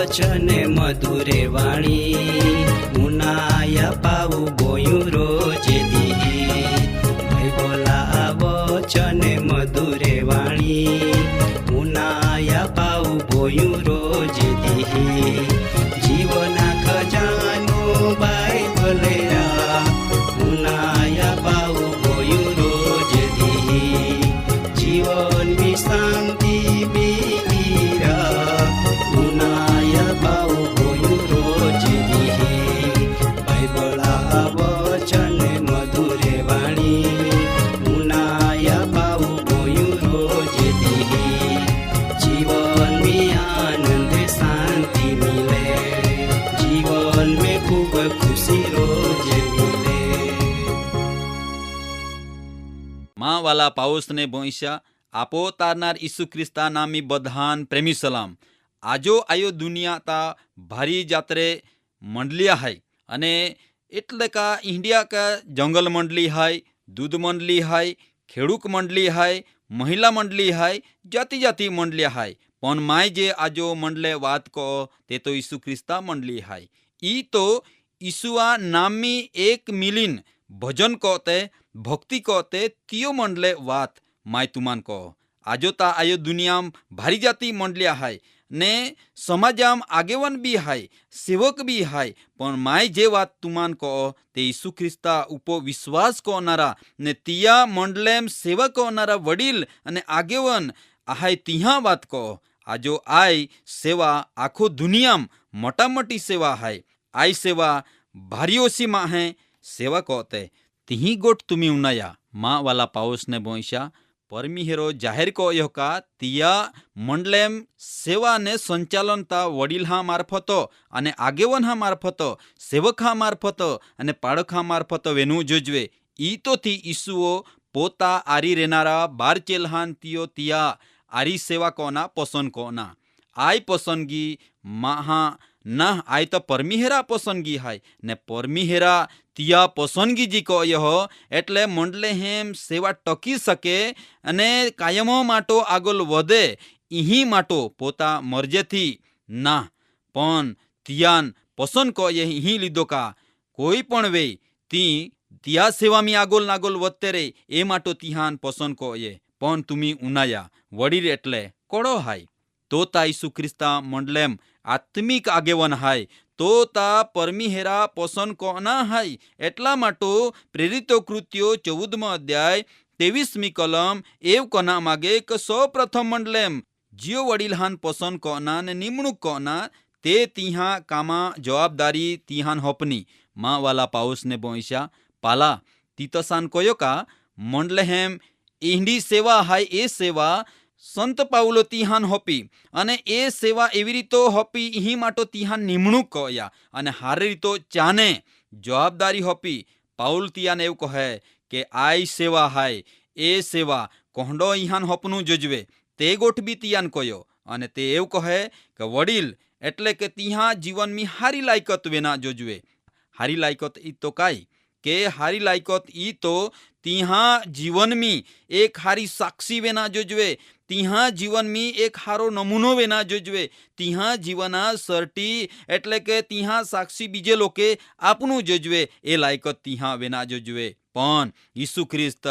વચને મધુરે વાણી ઉનાયા પાવું બોયું રોજે દી ભાઈ બોલા વચને મધુરે વાણી ઉનાયા પાવું બોયું રોજે દી જીવના ખજાનો બાઇબલે ઉનાયા પાવું બોયું રોજે દી જીવનની શાંતિ માં વાલા પાઉસને ભોંસ્યા આપો તારનાર ઈસુ ખ્રિસ્તા નામી બધાન પ્રેમી સલામ। આજો આયો દુનિયા તા ભારી જાત્રે મંડલિયા હાય અને એટલે કા ઇન્ડિયા કા જંગલ મંડલી હાય, દૂધ મંડલી હાય, ખેડૂક મંડલી હાય, મહિલા મંડલી હાય, જાતિ જાતિ મંડલિયા હાય, પણ માય જે આજો મંડલે વાત કહો તે તો ઈસુ ખ્રિસ્તા મંડલી હાય। ઈ તો ઈસુઆ નામી એક મિલિન ભજન કહતે ભક્તિ कहते तियो मंडले वात माय तुमान कहो। आजो ता आयो दुनियाम भारी जाती मंडलिया हाय ने समाजाम आगेवन बी हाय, सेवक बी हाय, पण माय जे वात तुमान कहो ते ईसु ख्रिस्ता उपो विश्वास करनारा ने तिया मंडलेम सेवा करनारा वडील अने आगेवन हाय तिहा वात कहो। आजो आय सेवा आखो दुनियाम मोटा मोटी सेवा हाय। आय सेवा भारी ओसी मां है सेवा कहते तिही गोट तुम्ही उनाया माँ वाला पाऊस ने बोईशा परमी हेरो जाहिर को योका तिया मंडलेम सेवा ने संचालन ता वडील हा मार्फतो अने आगेवन हा मार्फतो सेवक हा मार्फतो अने पाड़क हा मार्फतो वेनु जोजवे। ई तो थी ईसुओ पोता आरी रेनारा बार चेलहान तियो तिया आरी सेवा कोना पसंद कोना आय पसंदगी महा ना आय तो परमीहेरा पसंदगी हाय ने परमीहेरा तिया पसंदगी जी को यहो एटले मंडले हेम सेवा टकी सके अने कायमो माटो आगोल वधे इही माटो पोता मरजे थी ना पण तियान पसंद को ये इही लीधो का कोई पण वे ती तिया सेवा में आगोल नागोल वधते रे ए माटो तिहान पसंद को ये पण तुमी उनाया वडील एटले कोड़ो हाय तो ता ईसु ख्रिस्ता मंडलेम आत्मिक आगेवन हाय तो ता परमीहेरा पसंद कोना हाय। एटला माटो प्रेरितो कृत्यो 14 अध्याय 23 कलम एव कोना मागे क सौ प्रथम मंडलेम जियो वडीलहान पसंद कोना ने निमणूक कोना ते तिहा कामा जवाबदारी तिहान होपनी। माँ वाला पाउस ने बोईशा पाला तीतसान कोयो का मंडले हेम इंडी सेवा हाय ए सेवा संत पाउलो तिहान होपी अने ए सेवा एवी रीतो होपी इही माटो तिहान निमणूक कया अने हारी रीतो चाने जवाबदारी होपी। पाउल तियान एवं कहे के आई सेवा हाय ए सेवा कोहडो इहान होपनु जोजवे ते गोठ बी तियान कयो अने ते एवं कहे के वडील एटले के तिहा जीवन में हारी लायकत वेना जोजवे। हारी लायकत ई तो काई के हारी लायकत ई तो तिहा जीवन में एक हारी साक्षी वेना जोजवे, तिहा जीवन में एक हारो नमूनो वेना जोजवे, तिहा जीवना सर्टी एटले के तिहा साक्षी बीजे लोके आपनु जोजवे ए लायकत तिहा वेना जोजवे। पण ईसु ख्रिस्त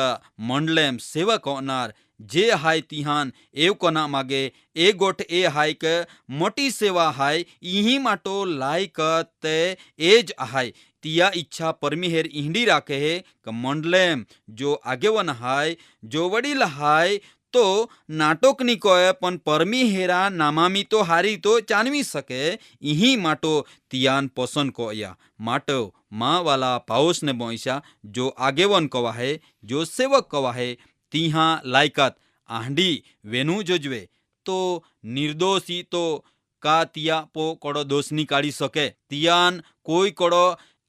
मंडलेम सेवा करनार जे हाय तिहान एव कोना मागे ए गोठ ए हाय के मोटी सेवा हाय इही माटो लायकत एज हाय। तिया इच्छा परमीहेर इंडी राखे है कि मंडलेम जो आगेवन हाय जो वडील हाय तो नाटक नी कोय पण परमीहेरा नामामी तो हारी तो चानवी सके इही माटो तियान पसंद कोया। माटो माँ वाला पाउस ने बोईशा जो आगेवन कवा है जो सेवक कवा है तिहा लायकत આંડી વેનું જોજવે તો નિર્દોષી તો કા તિયા પો કોડો દોષ ની કાઢી શકે, તિયાન કોઈ કોડો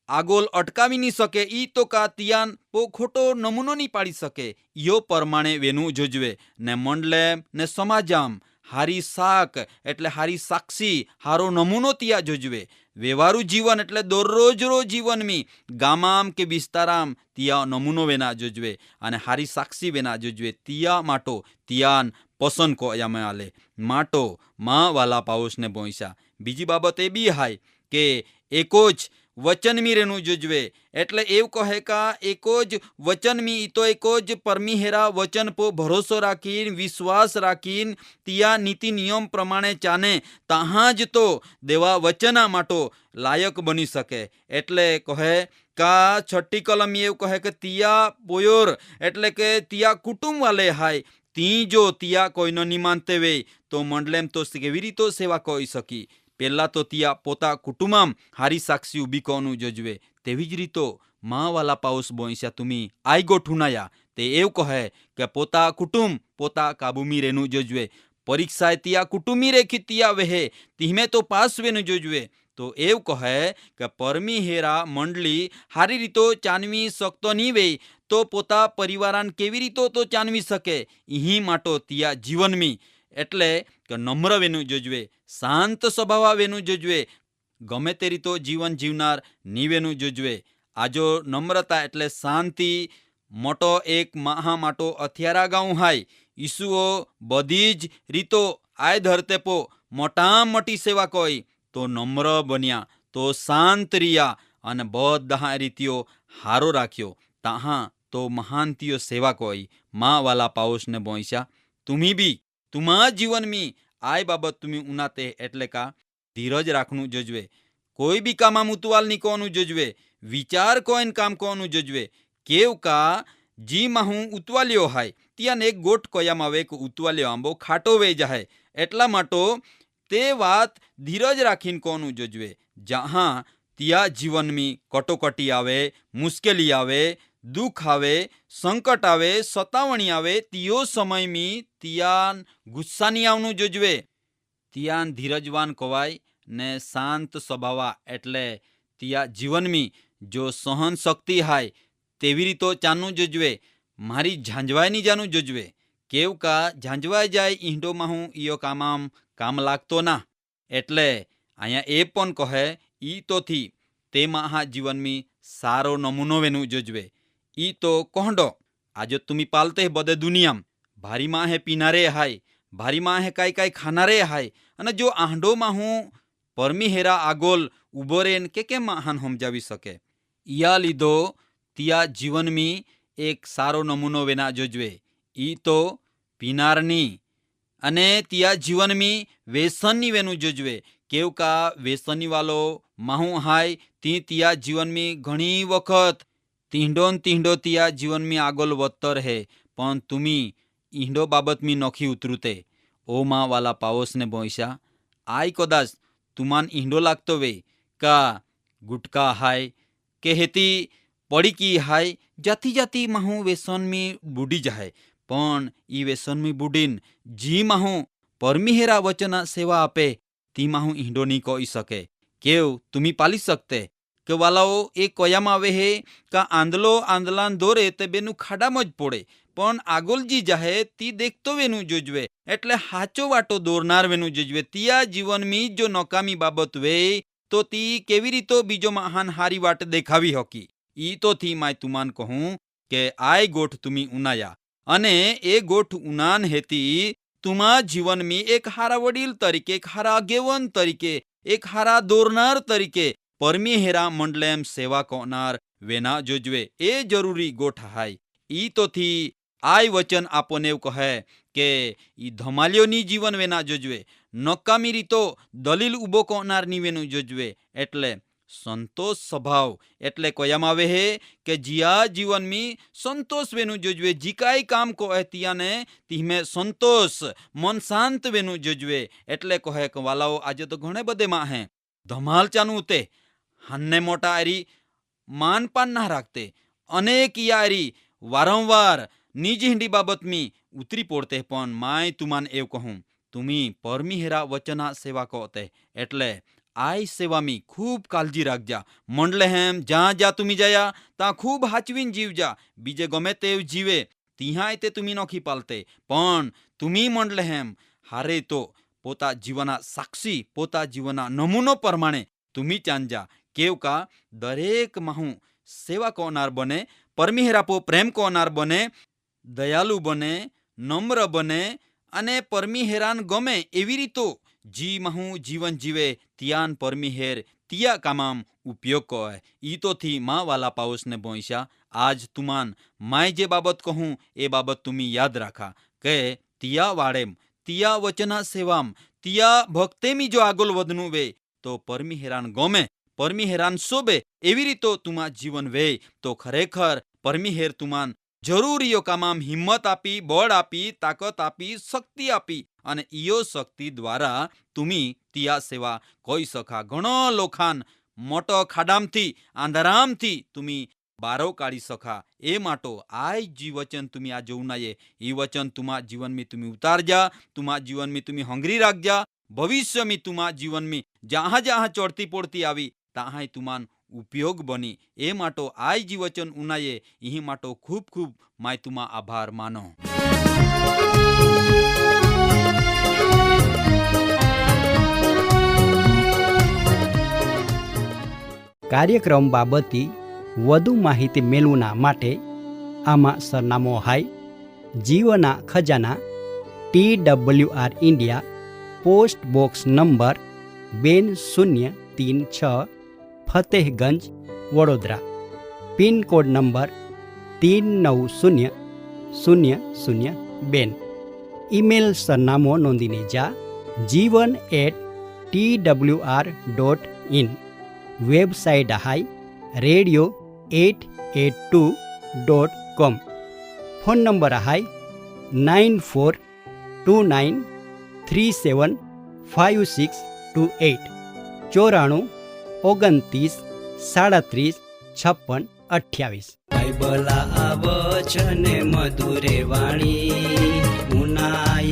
આગોલ અટકાવી નહીં શકે, ઈ તો કા તિયાન પો ખોટો નમૂનો નહીં પાડી શકે. યો પ્રમાણે વેનું જોજવે ને મંડલેમ ને સમાજામ હારી શાક એટલે હારી સાક્ષી હારો નમૂનો તિયા જોજવે. વ્યવહારુ જીવન એટલે દરરોજ રોજ જીવનમી ગામામ કે વિસ્તારામ તિયા નમૂનો વેના જોજવે અને હારી સાક્ષી વેના જોજવે. તિયા માટો તિયાન પસંદ કો યામે આલે માટો માં વાલા પાઉસને બોઈસા. બીજી બાબત એ બી હાય કે એકો જ વચનમી રેનું જોજવે એટલે એવું કહે કા એકો જ વચનમી ઈ તો એકો જ પરમીહેરા વચન પો ભરોસો રાખીને વિશ્વાસ રાખીને તિયા નીતિ નિયમ પ્રમાણે ચાને તાહાં જ તો દેવા વચના માટો લાયક બની શકે. એટલે કહે કા છઠ્ઠી કલમ એવું કહે કે તિયા બોયોર એટલે કે તિયા કુટુંબ વાલે હાય તી જો તિયા કોઈનો નિમાનતે વે તો મંડલેમ તો કેવી રીતો સેવા કોઈ શકી. પહેલાં તો તિયા પોતા કુટુંબામ હારી સાક્ષી ઊભી કોનું જોજવે. તેવી જ રીતો માં વાલા પાઉસ બોઈસા તુમી આઈ ગોઠુનાયા તે એવું કહે કે પોતા કુટુંબ પોતા કાબુમી રેનું જોજવે. પરીક્ષાએ તિયા કુટુંબી રેખી તિયા વેહે તીમે તો પાસ વેનું જોજવે. તો એવું કહે કે પરમી હેરા મંડળી હારી રીતો ચાનવી શકતો નહીં વે તો પોતા પરિવારાન કેવી રીતો તો ચાનવી શકે. અહીં માટો તિયા જીવનમી એટલે કે નમ્ર વેનું જોજવે, શાંત સ્વભાવ વેનું જોજવે, ગમે તે રીતો જીવન જીવનાર નીવેનું જોજવે. આજો નમ્રતા એટલે શાંતિ મોટો એક મહા માટો અથિયારા ગાઉં હાય. ઈસુઓ બધી જ રીતો આય ધરતે પો મોટા મોટી સેવા કોઈ તો નમ્ર બન્યા તો શાંત રહ્યા અને બધા રીતિઓ હારો રાખ્યો તાહાં તો મહાનતીઓ સેવા કોઈ. માં વાલા પાઉસને બોઈસા તુમી બી તુમા જીવનમી આય બાબત તુમી ઉનાતે એટલે કા ધીરજ રાખનું જોજવે. કોઈ બી કામમાં ઉતવાલ ની કોનું જોજવે, વિચાર કોઈન કામ કોનું જોજવે. કેવ કા જી માહું ઉતવાલ્યો હાય ત્યાં એક ગોઠ કોયામાં આવે કે ઉતવાલ્યો આંબો ખાટો વે જાય એટલા માટો તે વાત ધીરજ રાખીને કોનું જોજવે. જહાં ત્યાં જીવનમી કટોકટી આવે, મુશ્કેલી આવે, દુઃખ આવે, સંકટ આવે, સતાવણી આવે તિયો સમયમી તિયાન ગુસ્સાની આવનું જોજવે. તિયાન ધીરજવાન કવાય ને શાંત સ્વભાવા એટલે તિયા જીવનમી જો સહન શક્તિ હાય તેવી રીતો ચાનું જોજવે. મારી ઝાંઝવાય ની જાનું જોજવે. કેવ કા ઝાંઝવાઈ જાય ઈંડોમાં હું ઈયો કામામ કામ લાગતો ના. એટલે અહીંયા એ પણ કહે ઈ તોથી તેમાં હા જીવનમી સારો નમૂનો વેનું જોજવે. ઈ તો કોહડો આજો તુમી પાલતે બદે દુનિયામ ભારી માં હે પીનારે હાય, ભારી માં હે કાંઈ કાંઈ ખાનારે હાય અને જો આંડોમાં હું પરમી હેરા આગોલ ઉભો રેન કે કેમ આહાન સમજાવી શકે. યા લીધો તિયા જીવનમી એક સારો નમૂનો વેના જોજવે. ઈ તો પીનારની અને તિયા જીવનમી વ્યસનની વેનું જોજવે. કેવ કા વ્યસની વાલો માહું હાય તી તિયા જીવનમી ઘણી વખત તીંડો તિયા જીવનમી આગોલ વધતો રહે પણ તુમી ઈંડો બાબતમી નોખી ઉતરુતે. ઓ માં વાલા પાઓસને બોઈસા આય કદાચ તુમાન ઈંડો લાગતો વે કા ગુટકા હાય કે હેતી પડીકી હાય જાતી જાતી માહું વ્યસનમી બુડી જાય પણ ઈ વ્યસનમી બુડીન જી માહું પરમીહેરા વચના સેવા આપે તી માહું ઈંડો નહીં કહી શકે. કેવ તુમી પાલી શકતે કે વાલાઓ એ કોયામાં આવે હે કા આંદલો આંદલાન દોરે તે બેનું ખાડામાં જ પડે પણ આગોલજી જાહે તી દેખતો વેનું જોજવે એટલે હાચો વાટો દોરનાર વેનું જોજવે. તિયા જીવનમી જો નકામી બાબત વે તો તી કેવી રીતો બીજો મહાન હારી વાટ દેખાવી હકી. ઈ તો થી માય તુમાન કહું કે આય ગોઠ તુમી ઉનાયા અને એ ગોઠ ઉનાન હેતી તુમા જીવનમી એક હારા વડીલ તરીકે, એક હારા આગેવન તરીકે, એક હારા દોરનાર તરીકે પરમી હેરા મંડલેમ સેવા કોનાર વેના જોજવે. એ જરૂરી ગોઠ હાય. ઈ તો થી આય વચન આપોને એવું કહે કે ઈ ધમાલ્યોની જીવન વેના જોજવે, નકામી રીતો દલીલ ઉભો કોનારની વેનું જોજવે. એટલે સંતોષ સ્વભાવ એટલે કોયામાં આવે હે કે જીયા જીવનમી સંતોષ વેનું જોજવે. જી કાંઈ કામ કહે તિયાને તીમે સંતોષ મન શાંત વેનું જોજવે. એટલે કહે કે વાલાઓ આજે તો ઘણે બધે માં હે ધમાલ ચાનું તે હન્ને મોટા આરી માનપાન ના રાખતે અનેક યારી વારંવાર निज हिंडी बाबत मी उतरी पोड़ते पण माय तुमान एव कहूं तुम्ही परमिहेरा वचना सेवा कोते एटले आय सेवा मी खूब काळजी राखजा. म्हणले हेम ज्या ज्या तुम्ही जया ता खूब हाचवीन जीवजा. बीजे गमे तेव जीवे तिहाय ते तुम्ही नोखी पालते पण तुम्ही म्हणले हेम हारे तो पोता जीवना साक्षी पोता जीवना नमूनो प्रमाणे तुम्ही चांजा केव का दरेक माहू सेवा कोनार बने परमिहेरापो प्रेम कोनार बने दयालु बने नम्र बने અને પરમિહેરાન ગમે એવી રીતો જી મહું જીવન જીવે તિયાન પરમિહેર તિયા કામામ ઉપયોગ કહે. ઈ તો થી મા વાલા પાઉસને ભોંસ્યા આજ તુમાન માય જે બાબત કહું એ બાબત તુમી યાદ રાખા કે તિયા વાળેમ તિયા વચના સેવામ તિયા ભક્તેમી જો આગળ વધનું વે તો પરમિહેરાન ગમે પરમિહેરાન શોભે એવી રીતો તુમા જીવન વે તો ખરેખર પરમિહેર તુમાન જરૂરીઓ કામામ હિંમત આપી બળ આપી તાકત આપી શક્તિ આપી અને ઈયો શક્તિ દ્વારા તુમી તિયા સેવા કોઈ સખા ઘણો લોખાન મોટો ખાડામથી આંધારામથી તુમી બારો કાઢી સખા એ માટો આય જી વચન તુમી આ જોવું નાયે ઈ વચન તુમા જીવન में तुमी उतारजा तुमा जीवन में तुमी हंगरी राखजा भविष्य में तुमा जीवन में जहाँ जहाँ चढ़ती पोड़ती आवी तहाँ तुमान उपयोग बनी ए માટો આય જી વચન ઉનાયે ઈ માટો ખૂબ ખૂબ માય તુમા આભાર માનો. કાર્યક્રમ બાબતથી વધુ માહિતી મેળવવા માટે આમાં સરનામો હાય જીવના ખજાના TWR India post box number 2036 Fatehganj Vadodara pin code number 390002. Email સરનામો નોંધીને જા jivan@twr.in. વેબસાઇટ હાય radio882.com. ફોન નંબર હાય 9429375628 94 29 37 56 બાઇબલ આ વચન મધુરે વાણી મુનાય